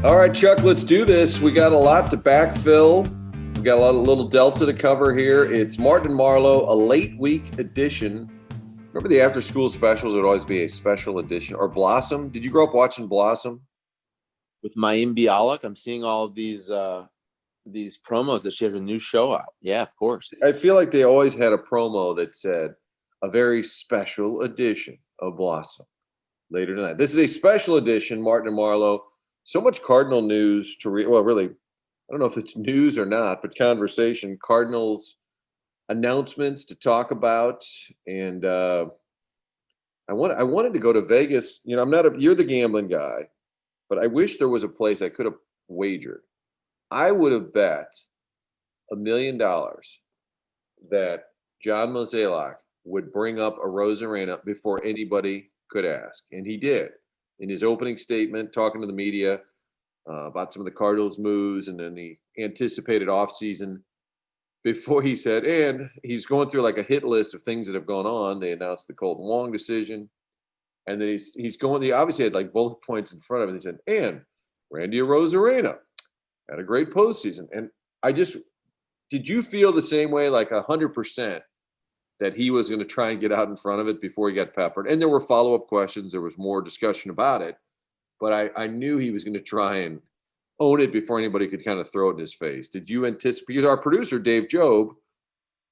All right, Chuck, let's do this. We got a lot to backfill. We got a little delta to cover here. It's Martin and Marlow, a late week edition. Remember the after school specials would always be a special edition, or Blossom. Did you grow up watching Blossom? With Mayim Bialik, I'm seeing all of these promos that she has a new show out. Yeah, of course. I feel like they always had a promo that said a very special edition of Blossom later tonight. This is a special edition, Martin and Marlow. So much Cardinal news to read. Well, really, I don't know if it's news or not, but conversation. Cardinals announcements to talk about, and I wanted to go to Vegas. You know, I'm not a you're the gambling guy, but I wish there was a place I could have wagered. I would have bet $1 million that John Mozeliak would bring up a Rosarena before anybody could ask, and he did in his opening statement, talking to the media about some of the Cardinals' moves and then the anticipated offseason. Before he said, and he's going through like a hit list of things that have gone on. They announced the Colton Wong decision, and then he's going. He obviously had like bullet points in front of him. He said, and Randy Arozarena had a great postseason. And I just did you feel the same way, like 100%, that he was going to try and get out in front of it before he got peppered? And there were follow up questions. There was more discussion about it, but I knew he was going to try and own it before anybody could kind of throw it in his face. Did you anticipate? Because our producer Dave Job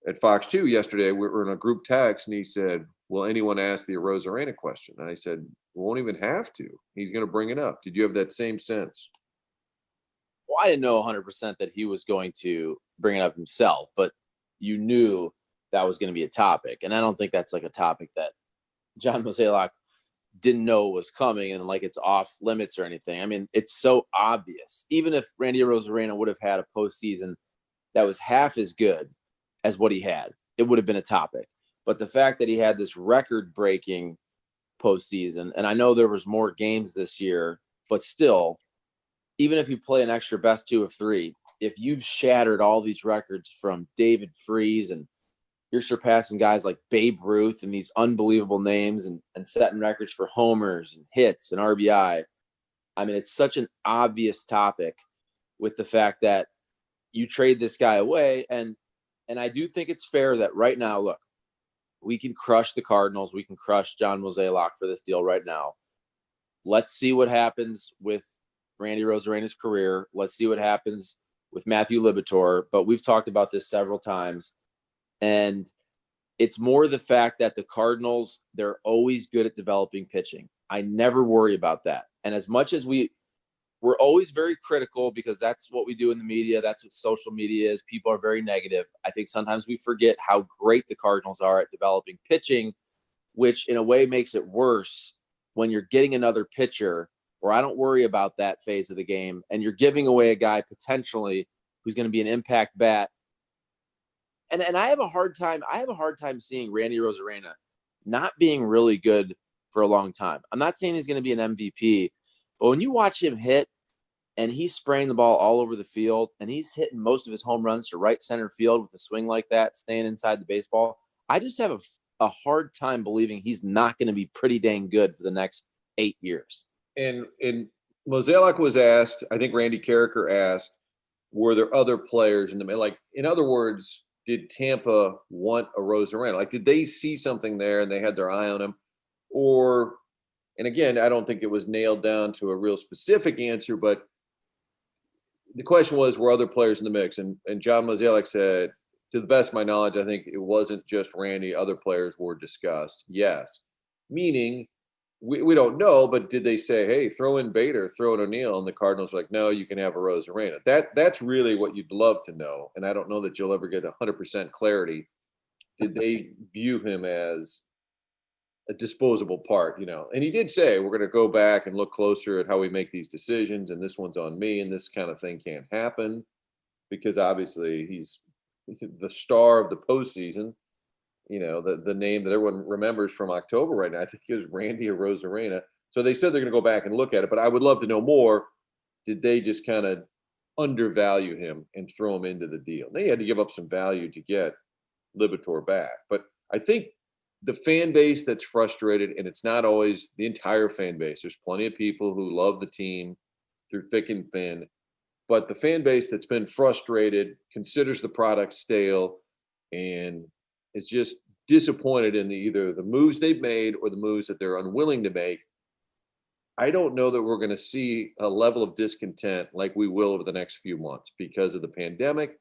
at Fox 2 yesterday, we were in a group text, and he said, will anyone ask the Arozarena question? And I said, we won't even have to. He's going to bring it up. Did you have that same sense? Well, I didn't know 100% that he was going to bring it up himself, but you knew that was going to be a topic. And I don't think that's like a topic that John Mozeliak didn't know was coming and like it's off limits or anything. I mean, it's so obvious. Even if Randy Arozarena would have had a postseason that was half as good as what he had, it would have been a topic. But the fact that he had this record-breaking postseason, and I know there was more games this year, but still, even if you play an extra best 2 of 3, if you've shattered all these records from David Freese and you're surpassing guys like Babe Ruth and these unbelievable names and setting records for homers and hits and RBI. I mean, it's such an obvious topic with the fact that you trade this guy away. And I do think it's fair that right now, look, we can crush the Cardinals. We can crush John Mozeliak for this deal right now. Let's see what happens with Randy Arozarena's career. Let's see what happens with Matthew Liberatore. But we've talked about this several times. And it's more the fact that the Cardinals, they're always good at developing pitching. I never worry about that. And as much as we're always very critical because that's what we do in the media. That's what social media is. People are very negative. I think sometimes we forget how great the Cardinals are at developing pitching, which in a way makes it worse when you're getting another pitcher where I don't worry about that phase of the game. And you're giving away a guy potentially who's going to be an impact bat. And I have a hard time seeing Randy Arozarena not being really good for a long time. I'm not saying he's going to be an MVP, but when you watch him hit and he's spraying the ball all over the field and he's hitting most of his home runs to right center field with a swing like that, staying inside the baseball, I just have a hard time believing he's not going to be pretty dang good for the next 8 years. And Mozeliak was asked, I think Randy Carricker asked, were there other players in the like? In other words, did Tampa want a Arozarena? Like, did they see something there and they had their eye on him? Or, and again, I don't think it was nailed down to a real specific answer, but the question was, were other players in the mix? And John Mozeliak said, to the best of my knowledge, I think it wasn't just Randy. Other players were discussed. Yes. Meaning, we don't know, but did they say, hey, throw in Bader, throw in O'Neill? And the Cardinals were like, no, you can have a Arozarena. That's really what you'd love to know. And I don't know that you'll ever get 100% clarity. Did they view him as a disposable part, you know? And he did say, we're going to go back and look closer at how we make these decisions. And this one's on me. And this kind of thing can't happen because obviously he's the star of the postseason. You know, the name that everyone remembers from October right now, I think is Randy Arozarena. So they said they're going to go back and look at it, but I would love to know more. Did they just kind of undervalue him and throw him into the deal? They had to give up some value to get Liberatore back. But I think the fan base that's frustrated, and it's not always the entire fan base. There's plenty of people who love the team through thick and thin. But the fan base that's been frustrated, considers the product stale, and is just disappointed in either the moves they've made or the moves that they're unwilling to make. I don't know that we're going to see a level of discontent like we will over the next few months because of the pandemic,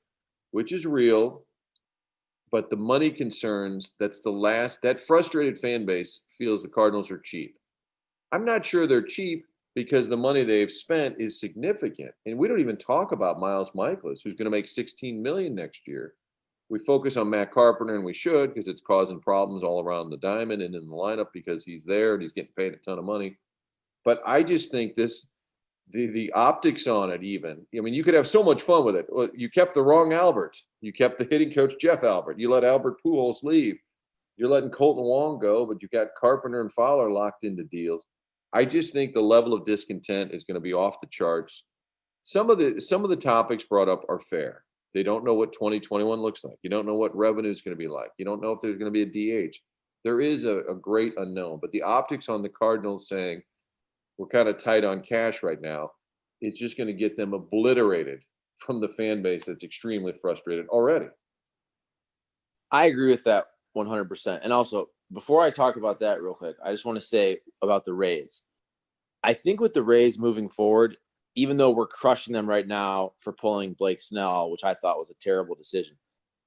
which is real. But the money concerns, that frustrated fan base feels the Cardinals are cheap. I'm not sure they're cheap because the money they've spent is significant. And we don't even talk about Miles Michaelis, who's going to make $16 million next year. We focus on Matt Carpenter, and we should, because it's causing problems all around the diamond and in the lineup because he's there and he's getting paid a ton of money. But I just think the optics on it, even, I mean, you could have so much fun with it. Well, you kept the wrong Albert. You kept the hitting coach, Jeff Albert. You let Albert Pujols leave. You're letting Colton Wong go, but you got Carpenter and Fowler locked into deals. I just think the level of discontent is going to be off the charts. Some of the topics brought up are fair. They don't know what 2021 looks like. You don't know what revenue is going to be like. You don't know if there's going to be a DH. There is a great unknown. But the optics on the Cardinals saying, we're kind of tight on cash right now, it's just going to get them obliterated from the fan base that's extremely frustrated already. I agree with that 100%. And also, before I talk about that real quick, I just want to say about the Rays. I think with the Rays moving forward, even though we're crushing them right now for pulling Blake Snell, which I thought was a terrible decision,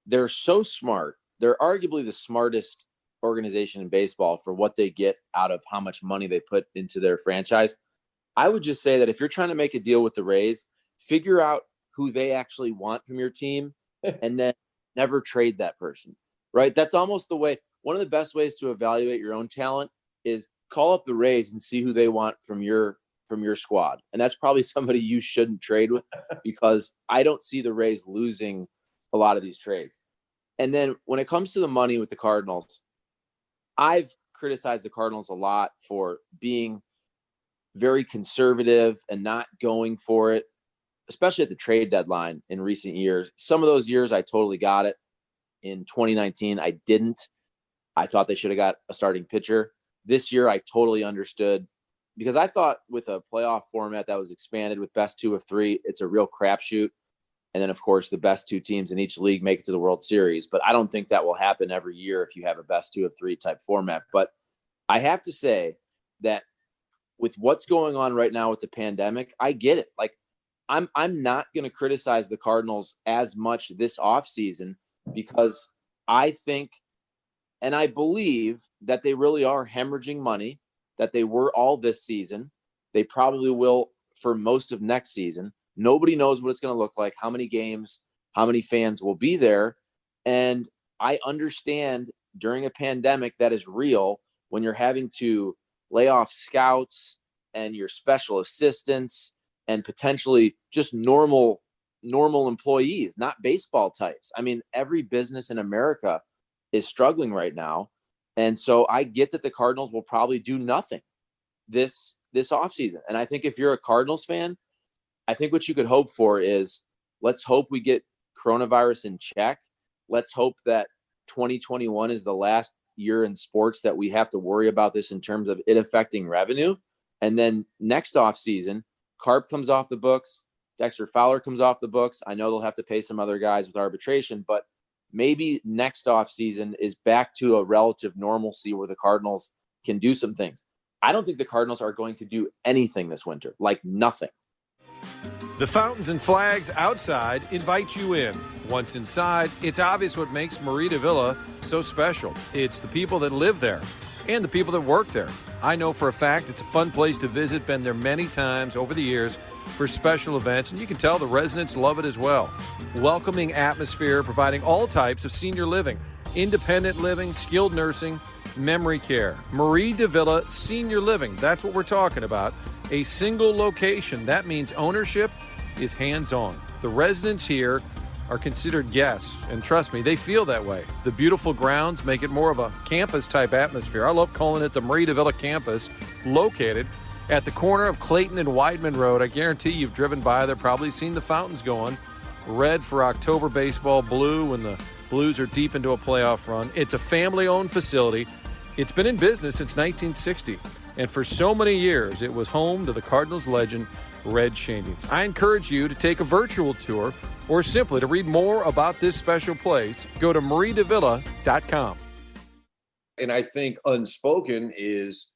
they're so smart. They're arguably the smartest organization in baseball for what they get out of how much money they put into their franchise. I would just say that if you're trying to make a deal with the Rays, figure out who they actually want from your team and then never trade that person, right? That's almost the way. One of the best ways to evaluate your own talent is call up the Rays and see who they want from your squad. And that's probably somebody you shouldn't trade with, because I don't see the Rays losing a lot of these trades. And then when it comes to the money with the Cardinals, I've criticized the Cardinals a lot for being very conservative and not going for it, especially at the trade deadline in recent years. Some of those years I totally got it. In 2019, I didn't. I thought they should have got a starting pitcher. This year, I totally understood, because I thought with a playoff format that was expanded with best 2 of 3, it's a real crapshoot. And then, of course, the best 2 teams in each league make it to the World Series. But I don't think that will happen every year if you have a best 2 of 3 type format. But I have to say that with what's going on right now with the pandemic, I get it. Like, I'm not going to criticize the Cardinals as much this offseason, because I think and I believe that they really are hemorrhaging money, that they were all this season. They probably will for most of next season. Nobody knows what it's going to look like, how many games, how many fans will be there. And I understand during a pandemic that is real, when you're having to lay off scouts and your special assistants and potentially just normal employees, not baseball types. I mean, every business in America is struggling right now. And so I get that the Cardinals will probably do nothing this offseason. And I think if you're a Cardinals fan, I think what you could hope for is, let's hope we get coronavirus in check. Let's hope that 2021 is the last year in sports that we have to worry about this in terms of it affecting revenue. And then next offseason, Carp comes off the books, Dexter Fowler comes off the books. I know they'll have to pay some other guys with arbitration, but maybe next offseason is back to a relative normalcy where the Cardinals can do some things. I don't think the Cardinals are going to do anything this winter, like nothing. The fountains and flags outside invite you in. Once inside, it's obvious what makes Marita Villa so special. It's the people that live there and the people that work there. I know for a fact it's a fun place to visit, been there many times over the years for special events, and you can tell the residents love it as well. Welcoming atmosphere, providing all types of senior living, independent living, skilled nursing, memory care. Marie de Villa Senior Living, that's what we're talking about. A single location. That means ownership is hands-on. The residents here are considered guests, and trust me, they feel that way. The beautiful grounds make it more of a campus-type atmosphere. I love calling it the Marie de Villa campus, located at the corner of Clayton and Weidman Road. I guarantee you've driven by there, probably seen the fountains going. Red for October baseball, blue when the Blues are deep into a playoff run. It's a family-owned facility. It's been in business since 1960. And for so many years, it was home to the Cardinals legend, Red Schoendienst. I encourage you to take a virtual tour or simply to read more about this special place. Go to mariedevilla.com. And I think unspoken is,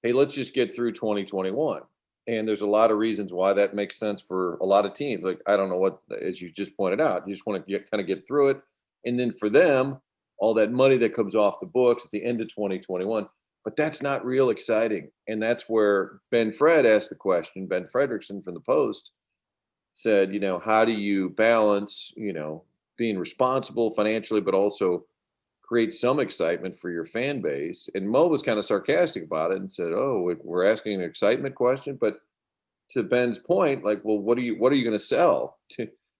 hey, let's just get through 2021. And there's a lot of reasons why that makes sense for a lot of teams. Like, I don't know what, as you just pointed out, you just want to kind of get through it. And then for them, all that money that comes off the books at the end of 2021, but that's not real exciting. And that's where Ben Fred asked the question. Ben Fredrickson from the Post said, how do you balance, being responsible financially, but also create some excitement for your fan base? And Mo was kind of sarcastic about it and said, oh, we're asking an excitement question. But to Ben's point, like, well, what are you going to sell?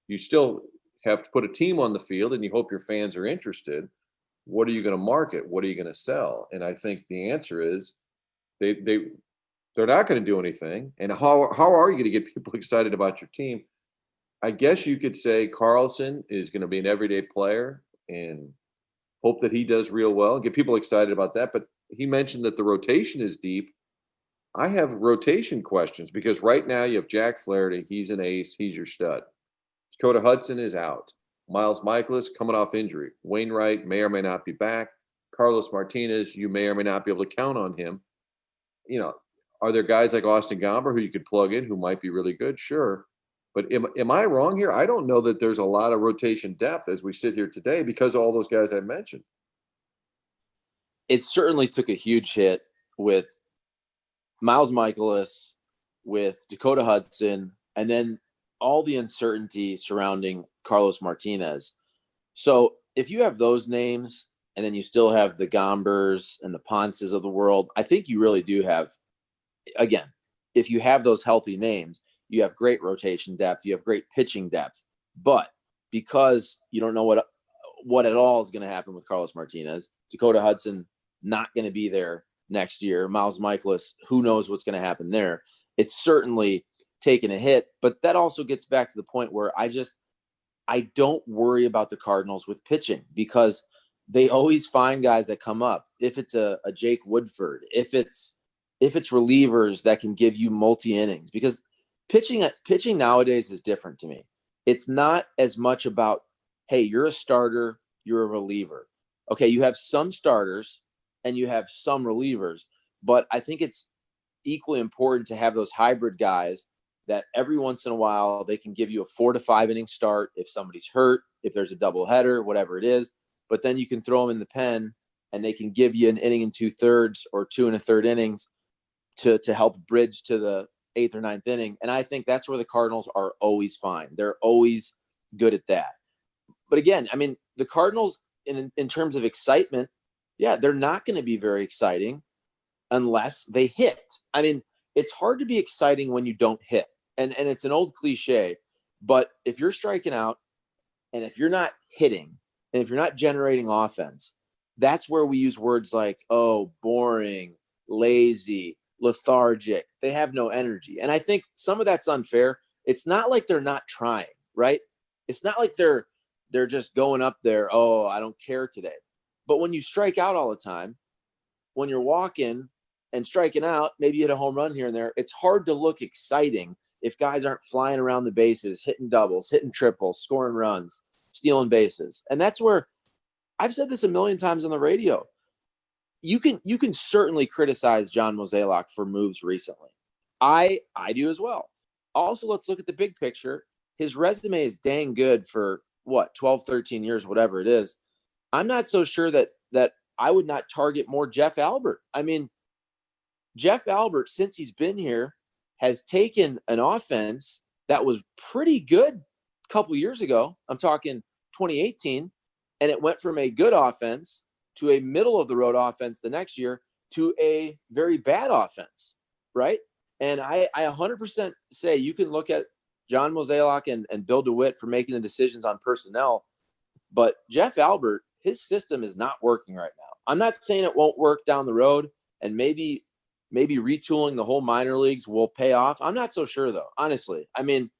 You still have to put a team on the field and you hope your fans are interested. What are you going to market? What are you going to sell? And I think the answer is they're not going to do anything. And how are you going to get people excited about your team? I guess you could say Carlson is going to be an everyday player and hope that he does real well and get people excited about that. But he mentioned that the rotation is deep. I have rotation questions because right now you have Jack Flaherty. He's an ace. He's your stud. Dakota Hudson is out. Miles Michaelis coming off injury. Wainwright may or may not be back. Carlos Martinez, you may or may not be able to count on him. Are there guys like Austin Gomber who you could plug in who might be really good? Sure. But am I wrong here? I don't know that there's a lot of rotation depth as we sit here today because of all those guys I mentioned. It certainly took a huge hit with Miles Michaelis, with Dakota Hudson, and then all the uncertainty surrounding Carlos Martinez. So if you have those names and then you still have the Gombers and the Ponces of the world, I think you really do have, again, if you have those healthy names, you have great rotation depth, you have great pitching depth. But because you don't know what at all is going to happen with Carlos Martinez, Dakota Hudson not going to be there next year, Miles Michaelis, who knows what's going to happen there. It's certainly taken a hit, but that also gets back to the point where I don't worry about the Cardinals with pitching because they always find guys that come up. If it's a Jake Woodford, if it's relievers that can give you multi innings, because pitching nowadays is different to me. It's not as much about, hey, you're a starter, you're a reliever. Okay, you have some starters and you have some relievers, but I think it's equally important to have those hybrid guys that every once in a while they can give you a 4 to 5 inning start if somebody's hurt, if there's a doubleheader, whatever it is. But then you can throw them in the pen and they can give you an inning and 2/3 or 2 1/3 innings to help bridge to the 8th or 9th inning. And I think that's where the Cardinals are always fine. They're always good at that. But again, I mean, the Cardinals in terms of excitement, yeah, they're not going to be very exciting unless they hit. I mean, it's hard to be exciting when you don't hit. And it's an old cliche, but if you're striking out and if you're not hitting and if you're not generating offense, that's where we use words like, oh, boring, lazy, lethargic. They have no energy. And I think some of that's unfair. It's not like they're not trying, right? It's not like they're just going up there, oh, I don't care today. But when you strike out all the time, when you're walking and striking out, maybe you hit a home run here and there, it's hard to look exciting if guys aren't flying around the bases, hitting doubles, hitting triples, scoring runs, stealing bases. And that's where I've said this a million times on the radio. You can certainly criticize John Mozeliak for moves recently. I do as well. Also, let's look at the big picture. His resume is dang good for 12, 13 years, whatever it is. I'm not so sure that I would not target more Jeff Albert. I mean, Jeff Albert, since he's been here, has taken an offense that was pretty good a couple years ago. I'm talking 2018, and it went from a good offense to a middle of the road offense the next year to a very bad offense, right? And I 100% say you can look at John Mozeliak and Bill DeWitt for making the decisions on personnel, but Jeff Albert, his system is not working right now. I'm not saying it won't work down the road, and maybe retooling the whole minor leagues will pay off. I'm not so sure, though, honestly. I mean,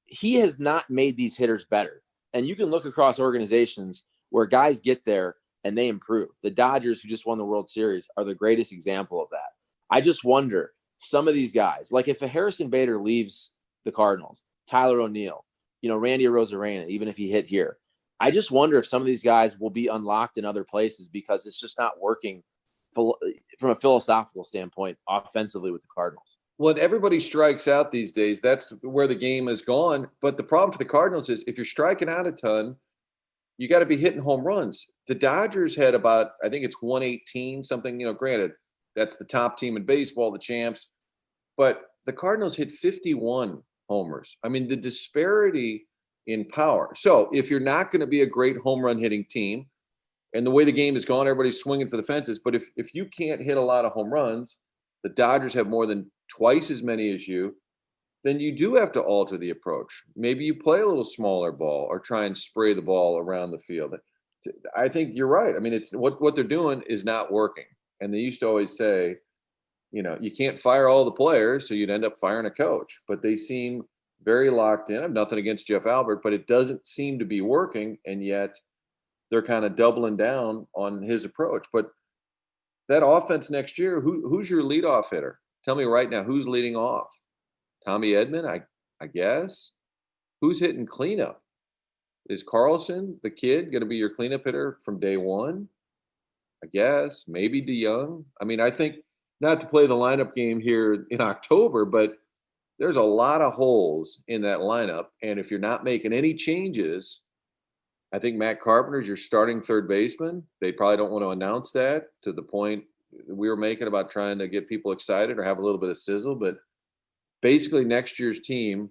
he has not made these hitters better. And you can look across organizations where guys get there and they improve. The Dodgers, who just won the World Series, are the greatest example of that. I just wonder, some of these guys, like if a Harrison Bader leaves the Cardinals, Tyler O'Neill, Randy Arozarena, even if he hit here, I just wonder if some of these guys will be unlocked in other places because it's just not working from a philosophical standpoint offensively with the Cardinals. When everybody strikes out these days, that's where the game is gone. But the problem for the Cardinals is if you're striking out a ton, you got to be hitting home runs. The Dodgers had about, I think it's 118 something, granted, that's the top team in baseball, the champs. But the Cardinals hit 51 homers. I mean, the disparity in power. So if you're not going to be a great home run hitting team, and the way the game is gone, everybody's swinging for the fences. But if you can't hit a lot of home runs, the Dodgers have more than twice as many as you, then you do have to alter the approach. Maybe you play a little smaller ball or try and spray the ball around the field. I think you're right. I mean, it's what they're doing is not working. And they used to always say, you can't fire all the players, so you'd end up firing a coach. But they seem very locked in. I have nothing against Jeff Albert, but it doesn't seem to be working, and yet they're kind of doubling down on his approach. But that offense next year, who's your leadoff hitter? Tell me right now, who's leading off? Tommy Edman, I guess. Who's hitting cleanup? Is Carlson, the kid, going to be your cleanup hitter from day one? I guess. Maybe DeYoung. I mean, I think not to play the lineup game here in October, but there's a lot of holes in that lineup. And if you're not making any changes, I think Matt Carpenter's your starting third baseman. They probably don't want to announce that to the point we were making about trying to get people excited or have a little bit of sizzle. But basically next year's team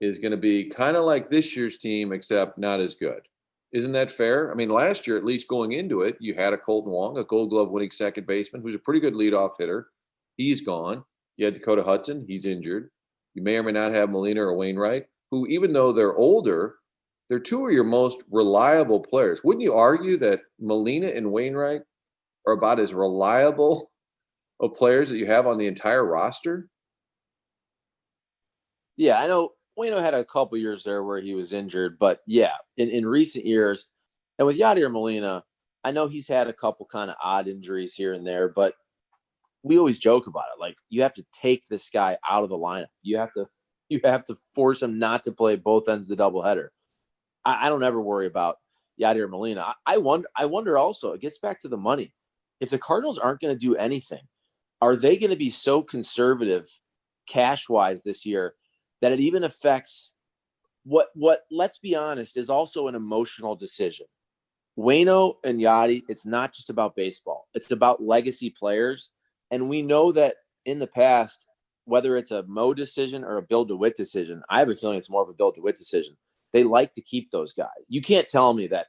is going to be kind of like this year's team, except not as good. Isn't that fair? I mean, last year, at least going into it, you had a Colton Wong, a Gold Glove winning second baseman, who's a pretty good leadoff hitter. He's gone. You had Dakota Hudson. He's injured. You may or may not have Molina or Wainwright, who, even though they're older, they're two of your most reliable players. Wouldn't you argue that Molina and Wainwright are about as reliable of players that you have on the entire roster? Yeah, I know Waino had a couple years there where he was injured, but yeah, in recent years, and with Yadier Molina, I know he's had a couple kind of odd injuries here and there, but we always joke about it. Like, you have to take this guy out of the lineup. You have to force him not to play both ends of the doubleheader. I don't ever worry about Yadier Molina. I wonder also, it gets back to the money. If the Cardinals aren't going to do anything, are they going to be so conservative cash-wise this year that it even affects what let's be honest, is also an emotional decision? Waino and Yadi, it's not just about baseball. It's about legacy players. And we know that in the past, whether it's a Mo decision or a Bill DeWitt decision, I have a feeling it's more of a Bill DeWitt decision. They like to keep those guys. You can't tell me that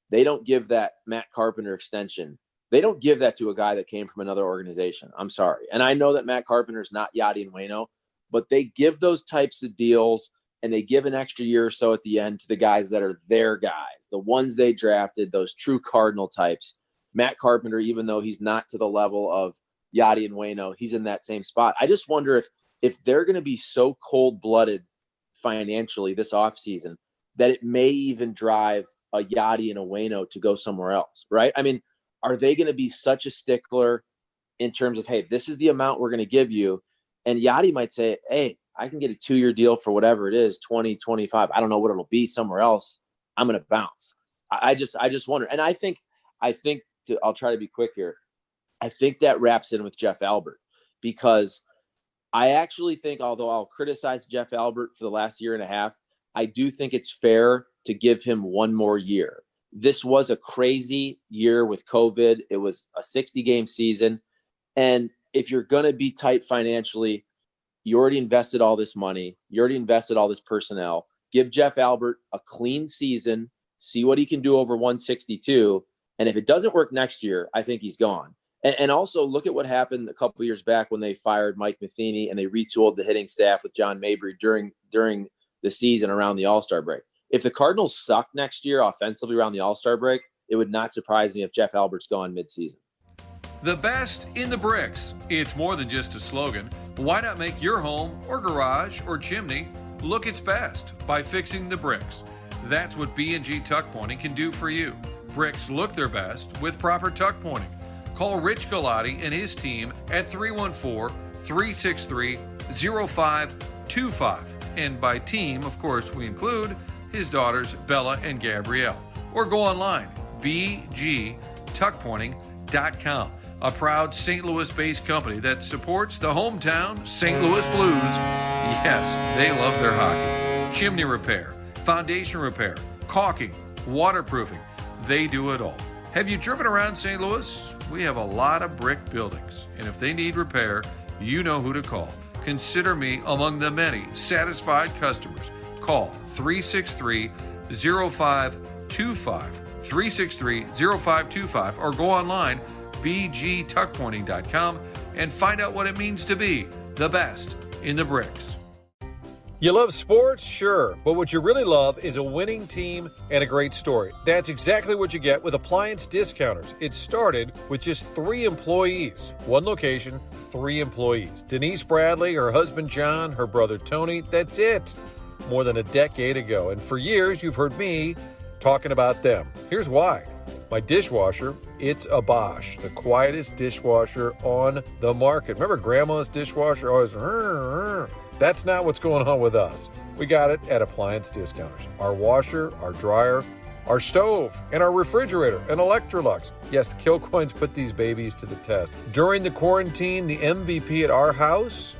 they don't give that Matt Carpenter extension. They don't give that to a guy that came from another organization. I'm sorry. And I know that Matt Carpenter is not Yadi and Waino, but they give those types of deals, and they give an extra year or so at the end to the guys that are their guys, the ones they drafted, those true Cardinal types. Matt Carpenter, even though he's not to the level of Yadi and Waino, he's in that same spot. I just wonder if they're going to be so cold-blooded financially this offseason that it may even drive a Yadi and a Waino to go somewhere else, right? I mean, are they going to be such a stickler in terms of, hey, this is the amount we're going to give you? And Yadi might say, hey, I can get a 2-year deal for whatever it is, 20, 25. I don't know what it'll be somewhere else. I'm going to bounce. I just wonder. And I think I'll try to be quick here. I think that wraps in with Jeff Albert, because I actually think, although I'll criticize Jeff Albert for the last year and a half, I do think it's fair to give him one more year. This was a crazy year with COVID. It was a 60-game season. And if you're going to be tight financially, you already invested all this money. You already invested all this personnel. Give Jeff Albert a clean season, see what he can do over 162. And if it doesn't work next year, I think he's gone. And also look at what happened a couple of years back when they fired Mike Matheny and they retooled the hitting staff with John Mabry during the season around the All-Star break. If the Cardinals suck next year offensively around the All-Star break, it would not surprise me if Jeff Albert's gone midseason. The best in the bricks. It's more than just a slogan. Why not make your home or garage or chimney look its best by fixing the bricks? That's what B&G Tuck Pointing can do for you. Bricks look their best with proper tuck pointing. Call Rich Galati and his team at 314-363-0525. And by team, of course, we include his daughters, Bella and Gabrielle. Or go online, bgtuckpointing.com, a proud St. Louis-based company that supports the hometown St. Louis Blues. Yes, they love their hockey. Chimney repair, foundation repair, caulking, waterproofing. They do it all. Have you driven around St. Louis? We have a lot of brick buildings, and if they need repair, you know who to call. Consider me among the many satisfied customers. Call 363-0525, 363-0525, or go online, bgtuckpointing.com, and find out what it means to be the best in the bricks. You love sports? Sure. But what you really love is a winning team and a great story. That's exactly what you get with Appliance Discounters. It started with just 3 employees. 1 location, 3 employees. Denise Bradley, her husband John, her brother Tony. That's it. More than a decade ago. And for years, you've heard me talking about them. Here's why. My dishwasher, it's a Bosch, the quietest dishwasher on the market. Remember Grandma's dishwasher always, That's not what's going on with us. We got it at Appliance Discounters. Our washer, our dryer, our stove, and our refrigerator, and Electrolux. Yes, the Kilcoins put these babies to the test. During the quarantine, the MVP at our house,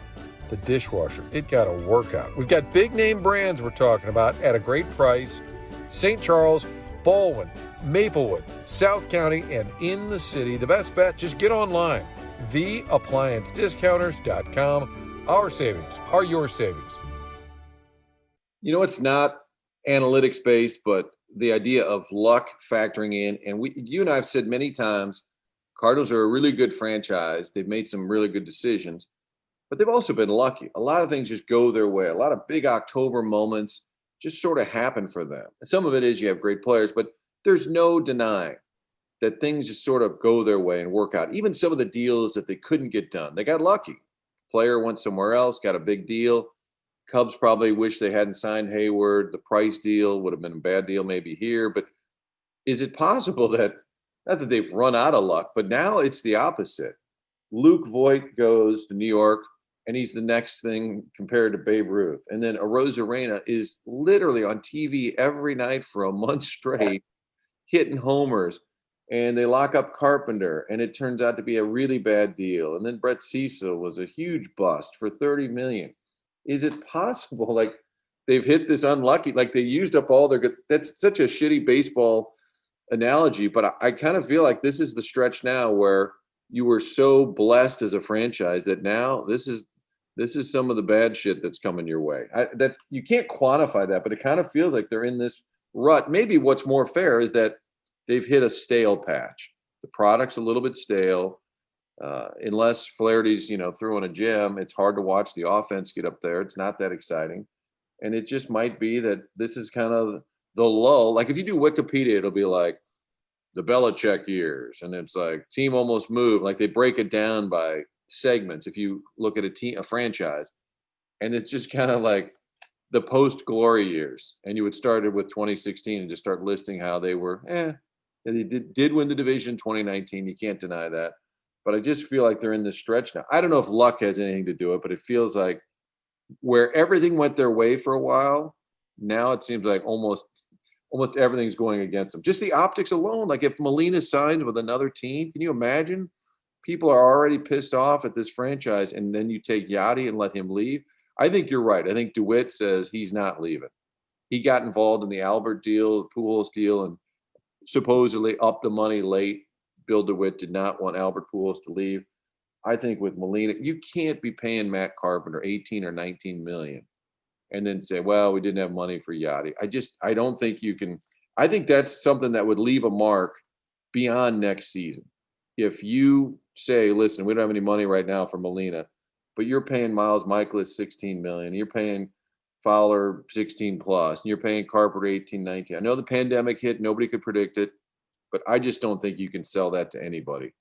the dishwasher, it got a workout. We've got big name brands we're talking about at a great price. St. Charles, Baldwin, Maplewood, South County, and in the city. The best bet, just get online. theappliancediscounters.com. Our savings are your savings. You know, it's not analytics based, but the idea of luck factoring in. And you and I have said many times, Cardinals are a really good franchise. They've made some really good decisions, but they've also been lucky. A lot of things just go their way. A lot of big October moments just sort of happen for them. And some of it is you have great players, but there's no denying that things just sort of go their way and work out. Even some of the deals that they couldn't get done, they got lucky. Player went somewhere else, got a big deal. Cubs probably wish they hadn't signed Hayward. The Price deal would have been a bad deal maybe here. But is it possible that, not that they've run out of luck, but now it's the opposite? Luke Voit goes to New York, and he's the next thing compared to Babe Ruth. And then Arozarena is literally on TV every night for a month straight, hitting homers. And they lock up Carpenter, and it turns out to be a really bad deal. And then Brett Cecil was a huge bust for $30 million. Is it possible, like, they've hit this unlucky, like they used up all their good? That's such a shitty baseball analogy, but I kind of feel like this is the stretch now where you were so blessed as a franchise that now this is some of the bad shit that's coming your way. That you can't quantify that, but it kind of feels like they're in this rut. Maybe what's more fair is that they've hit a stale patch. The product's a little bit stale. Unless Flaherty's, throwing a gem, it's hard to watch the offense get up there. It's not that exciting. And it just might be that this is kind of the lull. Like if you do Wikipedia, it'll be like the Belichick years. And it's like team almost moved. Like they break it down by segments. If you look at a franchise, and it's just kind of like the post-glory years. And you would start it with 2016 and just start listing how they were, they did win the division 2019. You can't deny that. But I just feel like they're in this stretch now. I don't know if luck has anything to do it, but it feels like where everything went their way for a while, now it seems like almost everything's going against them. Just the optics alone. Like if Molina signed with another team, can you imagine? People are already pissed off at this franchise, and then you take Yachty and let him leave. I think you're right. I think DeWitt says he's not leaving. He got involved in the Albert deal, the Pujols deal, and supposedly upped the money late. Bill DeWitt did not want Albert Pujols to leave. I think with Molina, you can't be paying Matt Carpenter 18 or 19 million and then say, well, we didn't have money for Yachty. I don't think you can. I think that's something that would leave a mark beyond next season. If you say, listen, we don't have any money right now for Molina, but you're paying Miles Michaelis 16 million, you're paying Fowler 16 plus, and you're paying Carpenter 18, 19. I know the pandemic hit, nobody could predict it, but I just don't think you can sell that to anybody.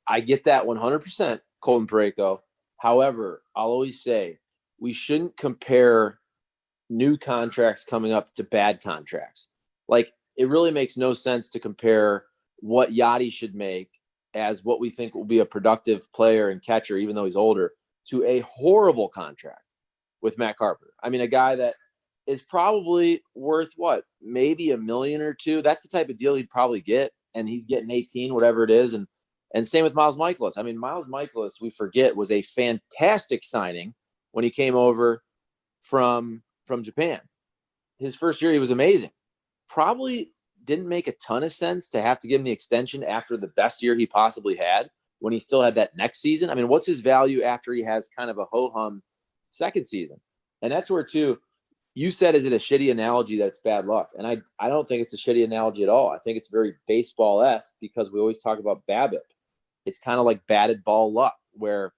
I get that 100%, Colton Parayko. However, I'll always say we shouldn't compare new contracts coming up to bad contracts. Like, it really makes no sense to compare what Yachty should make as what we think will be a productive player and catcher, even though he's older, to a horrible contract with Matt Carpenter. I mean, a guy that is probably worth what, maybe $1 million or $2 million. That's the type of deal he'd probably get, and he's getting 18, whatever it is. And same with Miles Michaelis. I mean, Miles Michaelis, we forget, was a fantastic signing when he came over from Japan. His first year, he was amazing. Probably didn't make a ton of sense to have to give him the extension after the best year he possibly had when he still had that next season. I mean, what's his value after he has kind of a ho-hum second season? And that's where, too, you said, is it a shitty analogy that it's bad luck? And I don't think it's a shitty analogy at all. I think it's very baseball-esque because we always talk about BABIP. It's kind of like batted ball luck, where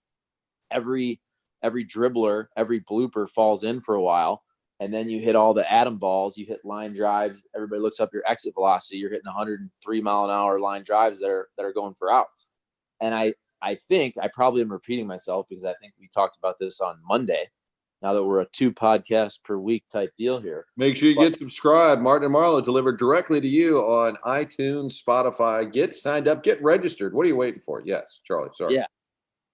every dribbler, every blooper falls in for a while, and then you hit all the atom balls, you hit line drives, everybody looks up your exit velocity, you're hitting 103 mile an hour line drives that are going for outs. And I think I probably am repeating myself because I think we talked about this on Monday, now that we're a 2 podcasts per week type deal here. Make sure you get subscribed. Martin and Marlow delivered directly to you on iTunes, Spotify. Get signed up, get registered. What are you waiting for? Yes, Charlie, sorry. Yeah.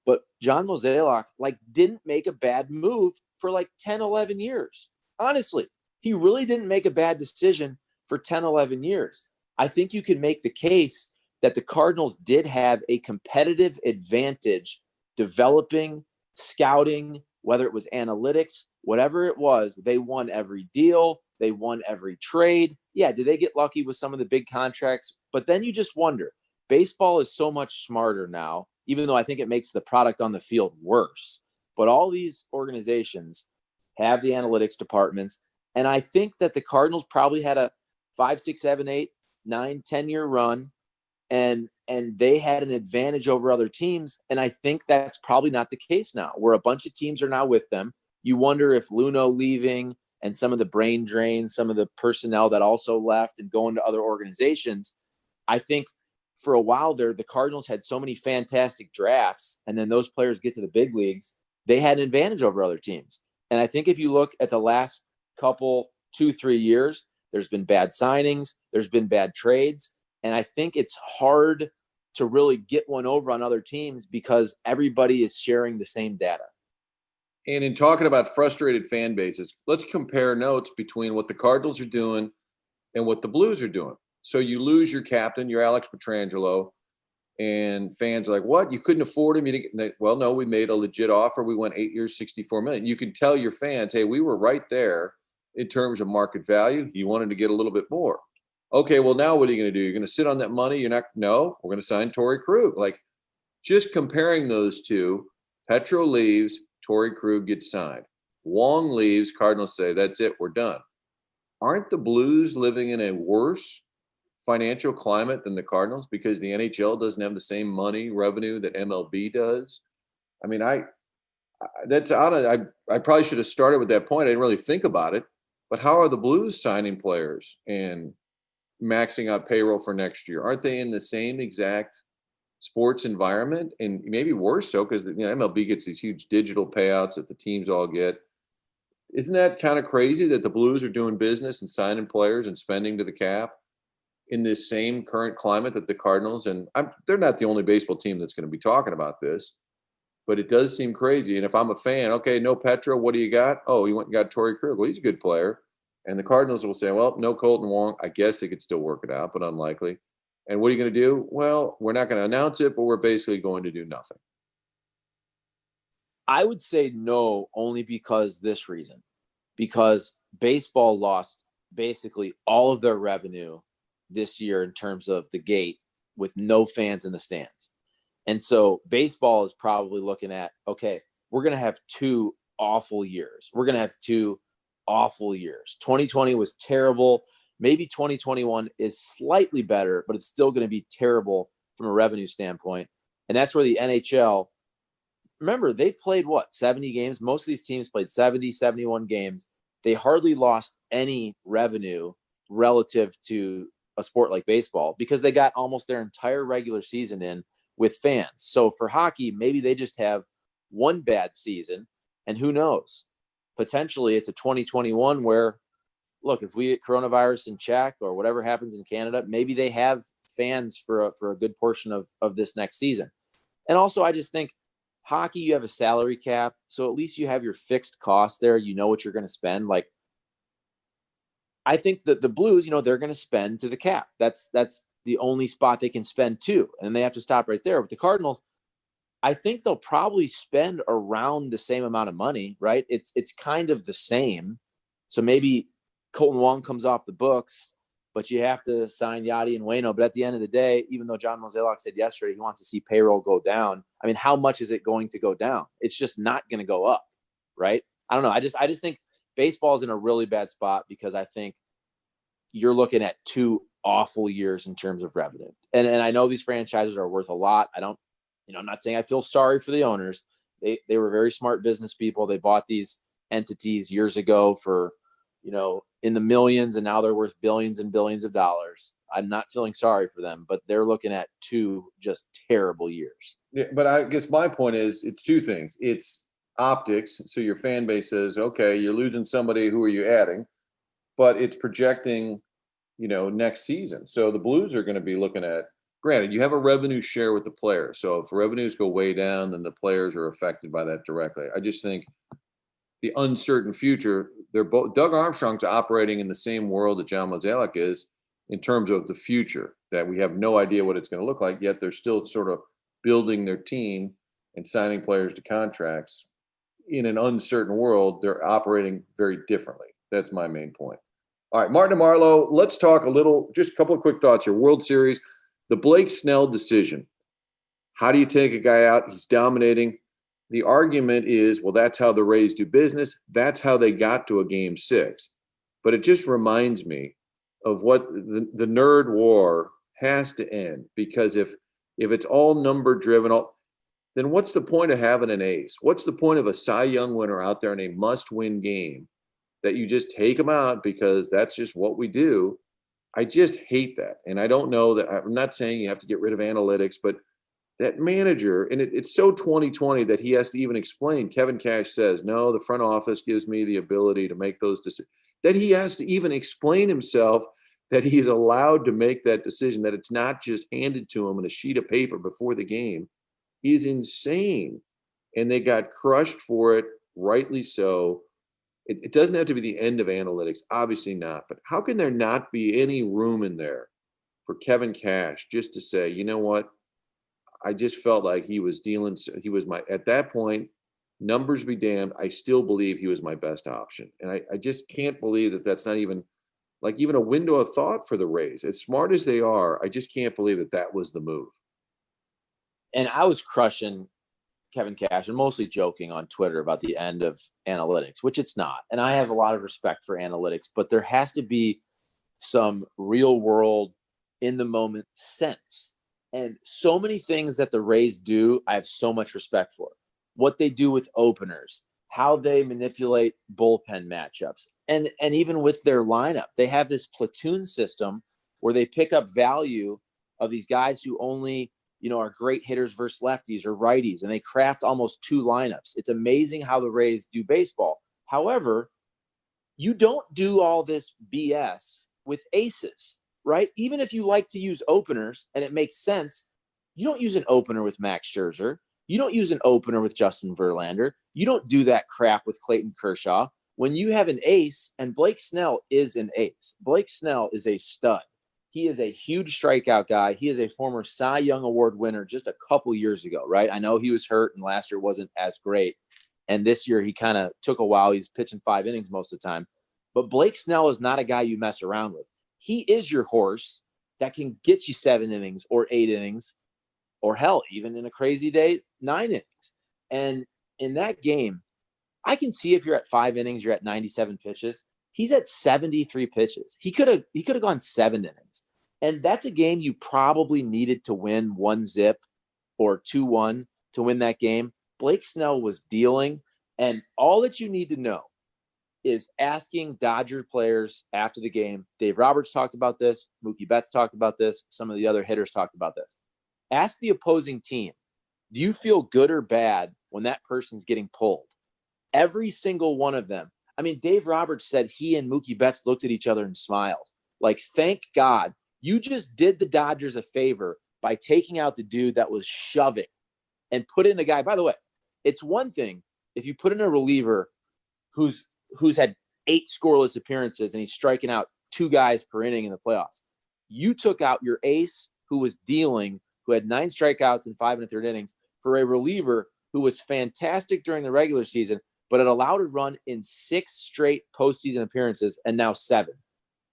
But John Mozeliak, didn't make a bad move for 10, 11 years. Honestly, he really didn't make a bad decision for 10, 11 years. I think you can make the case that the Cardinals did have a competitive advantage developing, scouting, whether it was analytics, whatever it was. They won every deal. They won every trade. Yeah, did they get lucky with some of the big contracts? But then you just wonder, baseball is so much smarter now, even though I think it makes the product on the field worse. But all these organizations have the analytics departments. And I think that the Cardinals probably had a 5, 6, 7, 8, 9, 10-year run, and they had an advantage over other teams. And I think that's probably not the case now, where a bunch of teams are now with them. You wonder if Luno leaving and some of the brain drain, some of the personnel that also left and going to other organizations. I think for a while there, the Cardinals had so many fantastic drafts, and then those players get to the big leagues, they had an advantage over other teams. And I think if you look at the last couple, 2-3 years, there's been bad signings, there's been bad trades. And I think it's hard to really get one over on other teams because everybody is sharing the same data. And in talking about frustrated fan bases, let's compare notes between what the Cardinals are doing and what the Blues are doing. So you lose your captain, your Alex Pietrangelo, and fans are like, what? You couldn't afford him? You didn't? Well, no, we made a legit offer. We went 8 years, $64 million. You can tell your fans, hey, we were right there in terms of market value. You wanted to get a little bit more. Okay, well, now what are you going to do? You're going to sit on that money? You're not? No, we're going to sign Torrey Krug. Just comparing those two, Petro leaves, Torrey Krug gets signed. Wong leaves, Cardinals say, that's it, we're done. Aren't the Blues living in a worse financial climate than the Cardinals because the NHL doesn't have the same money revenue that MLB does? I mean, I probably should have started with that point. I didn't really think about it, but how are the Blues signing players and maxing out payroll for next year? Aren't they in the same exact sports environment, and maybe worse so because MLB gets these huge digital payouts that the teams all get? Isn't that kind of crazy that the Blues are doing business and signing players and spending to the cap in this same current climate that the Cardinals, and they're not the only baseball team that's going to be talking about this, but it does seem crazy. And if I'm a fan, okay, no Petro, what do you got? Oh, you went and got Torrey Krug. Well, he's a good player. And the Cardinals will say, well, no Colton Wong. I guess they could still work it out, but unlikely. And what are you going to do? Well, we're not going to announce it, but we're basically going to do nothing. I would say no, only because this reason. Because baseball lost basically all of their revenue this year in terms of the gate with no fans in the stands. And so baseball is probably looking at, okay, we're going to have 2 awful years. We're going to have 2 awful years. 2020 was terrible. Maybe 2021 is slightly better, but it's still going to be terrible from a revenue standpoint. And that's where the NHL, remember, they played 70 games? Most of these teams played 70, 71 games. They hardly lost any revenue relative to a sport like baseball because they got almost their entire regular season in with fans. So for hockey, maybe they just have 1 bad season, and who knows? Potentially it's a 2021 where, look, if we get coronavirus in check or whatever happens in Canada, maybe they have fans for a good portion of this next season. And also, I just think hockey, you have a salary cap, so at least you have your fixed costs there. You know what you're going to spend. Like, I think that the Blues, they're going to spend to the cap. That's the only spot they can spend to, and they have to stop right there. With the Cardinals, I think they'll probably spend around the same amount of money, right? It's kind of the same. So maybe Colton Wong comes off the books, but you have to sign Yadi and Waino. But at the end of the day, even though John Mozeliak said yesterday he wants to see payroll go down, I mean, how much is it going to go down? It's just not going to go up, right? I don't know. I just think baseball is in a really bad spot because I think you're looking at 2 awful years in terms of revenue. And I know these franchises are worth a lot. I'm not saying I feel sorry for the owners. They were very smart business people. They bought these entities years ago for, in the millions, and now they're worth billions and billions of dollars. I'm not feeling sorry for them, but they're looking at 2 just terrible years. Yeah, but I guess my point is it's 2 things. It's optics. So your fan base says, okay, you're losing somebody, who are you adding? But it's projecting, next season. So the Blues are going to be looking at, granted, you have a revenue share with the players. So if revenues go way down, then the players are affected by that directly. I just think the uncertain future, they're both, Doug Armstrong's operating in the same world that John Mozeliak is in terms of the future, that we have no idea what it's going to look like, yet they're still sort of building their team and signing players to contracts. In an uncertain world, they're operating very differently. That's my main point. All right, Martin and Marlow, let's talk just a couple of quick thoughts here. World Series, the Blake Snell decision. How do you take a guy out? He's dominating. The argument is, well, that's how the Rays do business. That's how they got to a Game 6. But it just reminds me of what the nerd war has to end, because if it's all number driven, then what's the point of having an ace? What's the point of a Cy Young winner out there in a must-win game that you just take them out because that's just what we do? I just hate that. And I don't know that, I'm not saying you have to get rid of analytics, but that manager, and it's so 2020 that he has to even explain. Kevin Cash says, no, the front office gives me the ability to make those decisions. That he has to even explain himself that he's allowed to make that decision, that it's not just handed to him on a sheet of paper before the game, is insane. And they got crushed for it, rightly so. It doesn't have to be the end of analytics, obviously not. But how can there not be any room in there for Kevin Cash just to say, you know what? I just felt like he was at that point, numbers be damned, I still believe he was my best option. And I just can't believe that that's not even a window of thought for the Rays. As smart as they are, I just can't believe that was the move. And I was crushing Kevin Cash and mostly joking on Twitter about the end of analytics, which it's not. And I have a lot of respect for analytics, but there has to be some real world, in the moment sense. And so many things that the Rays do, I have so much respect for. What they do with openers, how they manipulate bullpen matchups, and even with their lineup. They have this platoon system where they pick up value of these guys who only are great hitters versus lefties or righties, and they craft almost 2 lineups. It's amazing how the Rays do baseball. However, you don't do all this BS with aces, right? Even if you like to use openers and it makes sense, you don't use an opener with Max Scherzer. You don't use an opener with Justin Verlander. You don't do that crap with Clayton Kershaw. When you have an ace, and Blake Snell is an ace. Blake Snell is a stud. He is a huge strikeout guy. He is a former Cy Young Award winner just a couple years ago, right? I know he was hurt and last year wasn't as great. And this year he kind of took a while. He's pitching 5 innings most of the time. But Blake Snell is not a guy you mess around with. He is your horse that can get you 7 innings or 8 innings, or hell, even in a crazy day, 9 innings. And in that game, I can see if you're at 5 innings, you're at 97 pitches. He's at 73 pitches. He could have gone 7 innings. And that's a game you probably needed to win 1-0 or 2-1 to win that game. Blake Snell was dealing. And all that you need to know is asking Dodger players after the game. Dave Roberts talked about this. Mookie Betts talked about this. Some of the other hitters talked about this. Ask the opposing team, do you feel good or bad when that person's getting pulled? Every single one of them. I mean, Dave Roberts said he and Mookie Betts looked at each other and smiled. Like, thank God You just did the Dodgers a favor by taking out the dude that was shoving and put in a guy. By the way, it's one thing if you put in a reliever who's had 8 scoreless appearances and he's striking out 2 guys per inning in the playoffs. You took out your ace who was dealing, who had 9 strikeouts in 5 1/3 innings, for a reliever who was fantastic during the regular season, but had allowed a run in 6 straight postseason appearances and now 7.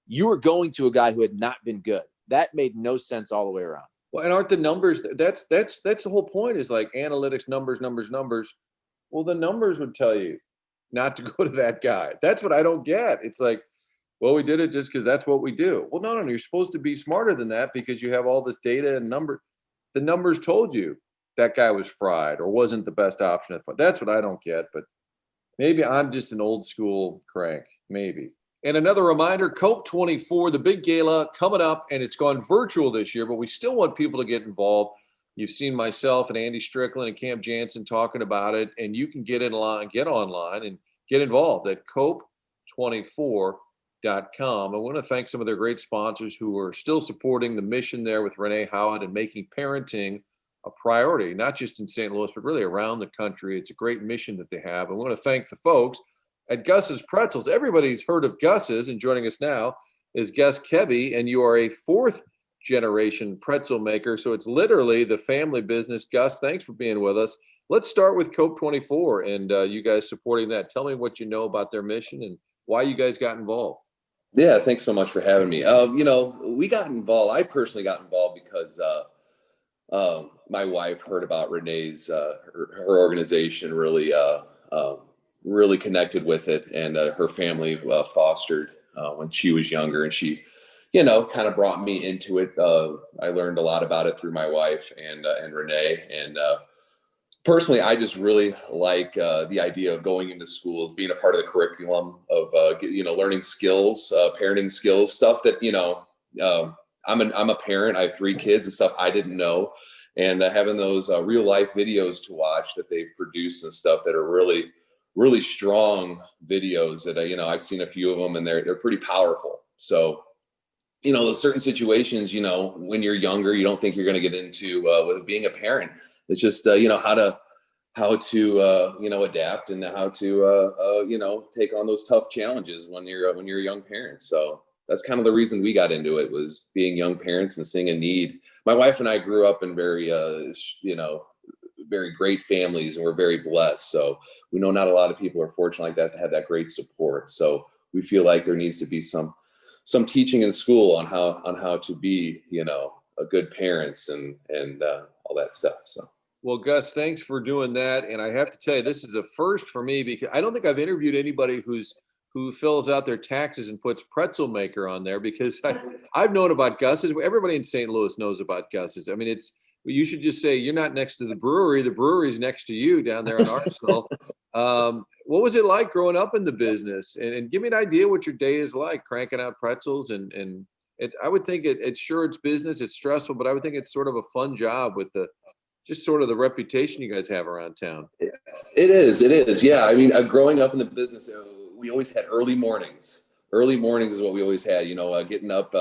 You were going to a guy who had not been good. That made no sense all the way around. Well, and aren't the numbers? That's the whole point. Is like analytics, numbers. Well, the numbers would tell you not to go to that guy. That's what I don't get. It's like, well, we did it just because that's what we do. Well, no. You're supposed to be smarter than that because you have all this data and number. The numbers told you that guy was fried or wasn't the best option. That's what I don't get. But maybe I'm just an old school crank. Maybe. And another reminder, Cope 24, the big gala coming up, and it's gone virtual this year, but we still want people to get involved. You've seen myself and Andy Strickland and Cam Jansen talking about it, and you can get online and get involved at cope24.com. I want to thank some of their great sponsors who are still supporting the mission there with Renee Howard and making parenting a priority, not just in St. Louis, but really around the country. It's a great mission that they have. I want to thank the folks at Gus's Pretzels. Everybody's heard of Gus's, and joining us now is Gus Kebby, and you are a 4th-generation pretzel maker, so it's literally the family business. Gus, thanks for being with us. Let's start with Cope 24 and you guys supporting that. Tell me what you know about their mission and why you guys got involved. Yeah, thanks so much for having me. We got involved. I personally got involved because my wife heard about Renee's her organization, really connected with it, and her family fostered when she was younger, and she, kind of brought me into it. I learned a lot about it through my wife and Renee, and personally, I just really like the idea of going into schools, being a part of the curriculum of learning skills, parenting skills, stuff that I'm a parent. I have 3 kids and stuff I didn't know, and having those real life videos to watch that they've produced and stuff that are really strong videos that I've seen a few of them, and they're pretty powerful. So those certain situations, when you're younger, you don't think you're going to get into with being a parent. It's just how to adapt and how to take on those tough challenges when you're a young parent. So that's kind of the reason we got into it, was being young parents and seeing a need. My wife and I grew up in very great families, and we're very blessed. So we know not a lot of people are fortunate like that to have that great support. So we feel like there needs to be some teaching in school on how to be, a good parents and all that stuff. So. Well, Gus, thanks for doing that. And I have to tell you, this is a first for me because I don't think I've interviewed anybody who fills out their taxes and puts pretzel maker on there, because I've known about Gus's. Everybody in St. Louis knows about Gus's. I mean, you should just say you're not next to the brewery. The brewery's next to you down there in Arsenal. What was it like growing up in the business? And give me an idea what your day is like cranking out pretzels. And I would think it's business, it's stressful, but I would think it's sort of a fun job with just sort of the reputation you guys have around town. It is. Yeah. I mean, growing up in the business, we always had early mornings. Early mornings is what we always had, getting up.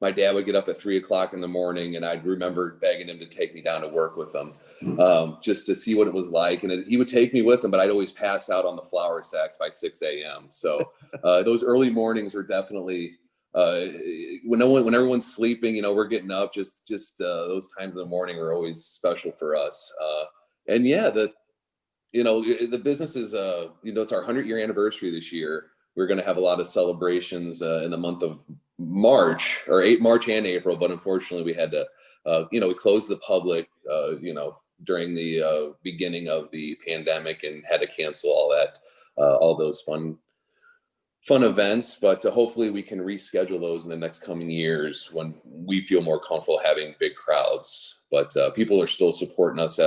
My dad would get up at 3:00 in the morning, and I'd remember begging him to take me down to work with him, just to see what it was like. And he would take me with him, but I'd always pass out on the flour sacks by 6 a.m. So those early mornings were definitely when everyone's sleeping, we're getting up. Just those times in the morning are always special for us. And yeah, the business is it's our 100-year anniversary this year. We're going to have a lot of celebrations in the month of March and April, but unfortunately we had to, we closed the public, during the beginning of the pandemic, and had to cancel all those fun events. But hopefully we can reschedule those in the next coming years when we feel more comfortable having big crowds. But people are still supporting us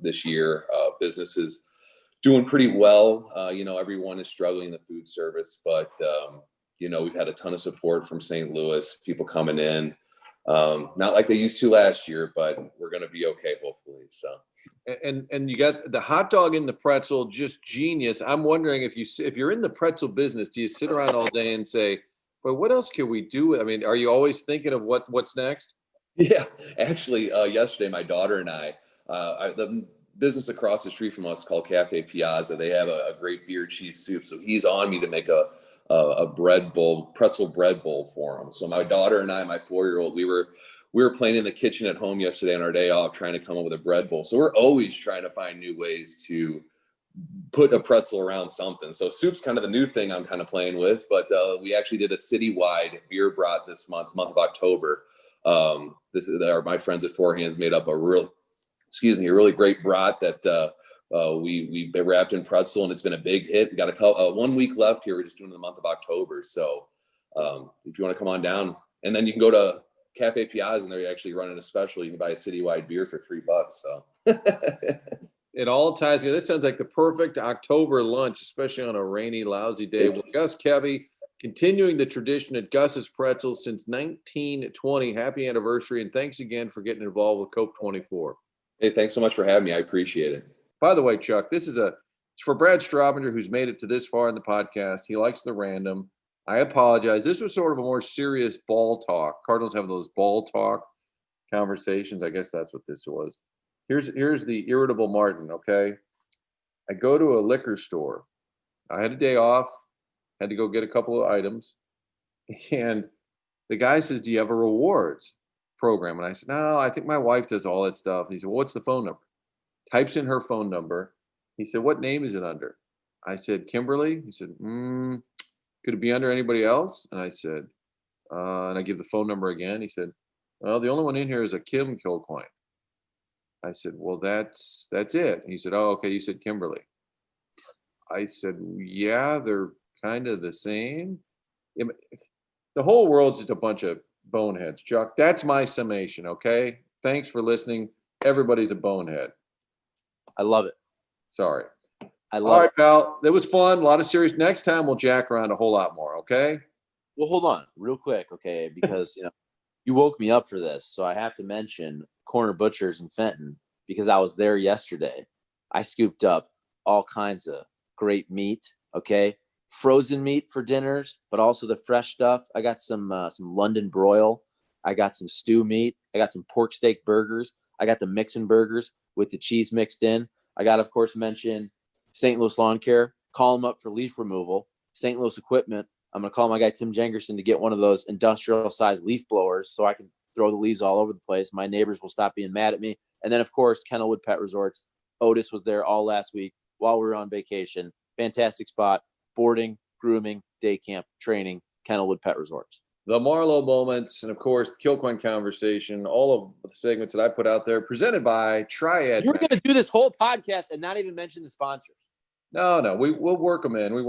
this year. Business is doing pretty well. Everyone is struggling in the food service, but we've had a ton of support from St. Louis, people coming in. Not like they used to last year, but we're going to be okay, hopefully. So, and you got the hot dog and the pretzel, just genius. I'm wondering if you're in the pretzel business, do you sit around all day and say, But what else can we do? I mean, are you always thinking of what's next? Yeah, actually, yesterday my daughter and the business across the street from us called Cafe Piazza. They have a great beer cheese soup, so he's on me to make a pretzel bread bowl for him. So my daughter and I, my 4-year-old, we were playing in the kitchen at home yesterday on our day off, trying to come up with a bread bowl. So we're always trying to find new ways to put a pretzel around something. So soup's kind of the new thing I'm kind of playing with, but we actually did a citywide beer brought this month of October. My friends at Four Hands made up a really great brat that we wrapped in pretzel, and it's been a big hit. We got a 1 week left here. We're just doing the month of October. So if you want to come on down, and then you can go to Cafe Piazza, and they're actually running a special. You can buy a citywide beer for $3. So It all ties together. This sounds like the perfect October lunch, especially on a rainy, lousy day. Well, Gus Kevy, continuing the tradition at Gus's Pretzels since 1920. Happy anniversary, and thanks again for getting involved with Cope 24. Hey, thanks so much for having me. I appreciate it. By the way, Chuck, it's for Brad Straubinger, who's made it to this far in the podcast. He likes the random. I apologize. This was sort of a more serious ball talk. Cardinals have those ball talk conversations. I guess that's what this was. Here's the irritable Martin, okay? I go to a liquor store. I had a day off, had to go get a couple of items. And the guy says, do you have a rewards program? And I said, no, I think my wife does all that stuff. And he said, well, what's the phone number? Types in her phone number. He said, what name is it under? I said, Kimberly. He said, could it be under anybody else? And I said, and I give the phone number again. He said, well, the only one in here is a Kim Kilcoyne. I said, well, that's it. He said, oh, okay. You said Kimberly. I said, yeah, they're kind of the same. The whole world's just a bunch of boneheads, Chuck. That's my summation, okay? Thanks for listening. Everybody's a bonehead. I love it. Sorry. All right, pal. That was fun. A lot of serious. Next time we'll jack around a whole lot more, okay? Well, hold on real quick, okay? Because, you woke me up for this. So I have to mention Corner Butchers in Fenton because I was there yesterday. I scooped up all kinds of great meat, okay? Frozen meat for dinners, but also the fresh stuff. I got some London broil. I got some stew meat. I got some pork steak burgers. I got the mixin' burgers with the cheese mixed in. I got, of course, mention St. Louis Lawn Care. Call them up for leaf removal. St. Louis Equipment. I'm going to call my guy Tim Jengerson to get one of those industrial-sized leaf blowers so I can throw the leaves all over the place. My neighbors will stop being mad at me. And then, of course, Kennelwood Pet Resorts. Otis was there all last week while we were on vacation. Fantastic spot. Boarding, grooming, day camp, training, Kennelwood Pet Resorts. The Marlow moments, and, of course, the Kilcoyne conversation, all of the segments that I put out there, presented by Triad. You're going to do this whole podcast and not even mention the sponsors. No, we'll work them in.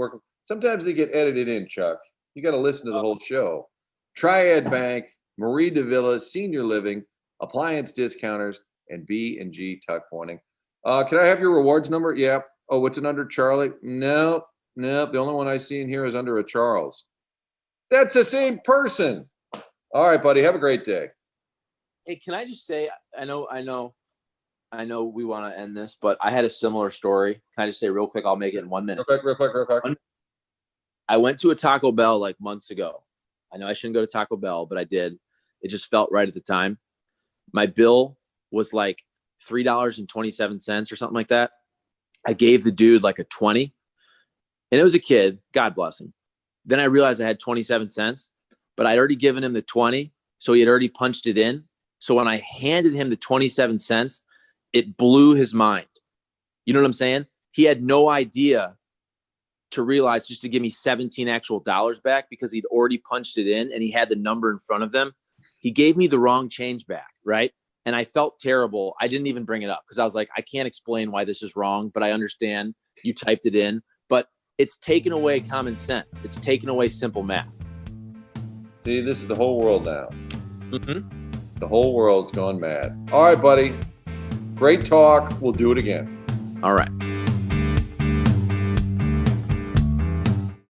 Sometimes they get edited in, Chuck. You got to listen to the whole show. Triad Bank, Marie de Villa, Senior Living, Appliance Discounters, and B&G Tuck Pointing. Can I have your rewards number? Yeah. Oh, what's it under, Charlie? No. The only one I see in here is under a Charles. That's the same person. All right, buddy. Have a great day. Hey, can I just say, I know we want to end this, but I had a similar story. Can I just say real quick? I'll make it in 1 minute. Real quick. I went to a Taco Bell like months ago. I know I shouldn't go to Taco Bell, but I did. It just felt right at the time. My bill was like $3.27 or something like that. I gave the dude like a 20, and it was a kid. God bless him. Then I realized I had 27 cents, but I'd already given him the 20, so he had already punched it in. So when I handed him the 27 cents, it blew his mind. You know what I'm saying? He had no idea to realize just to give me 17 actual dollars back because he'd already punched it in and he had the number in front of them. He gave me the wrong change back, right? And I felt terrible. I didn't even bring it up because I was like, I can't explain why this is wrong, but I understand you typed it in. But it's taken away common sense. It's taken away simple math. See, this is the whole world now. Mm-hmm. The whole world's gone mad. All right, buddy. Great talk. We'll do it again. All right.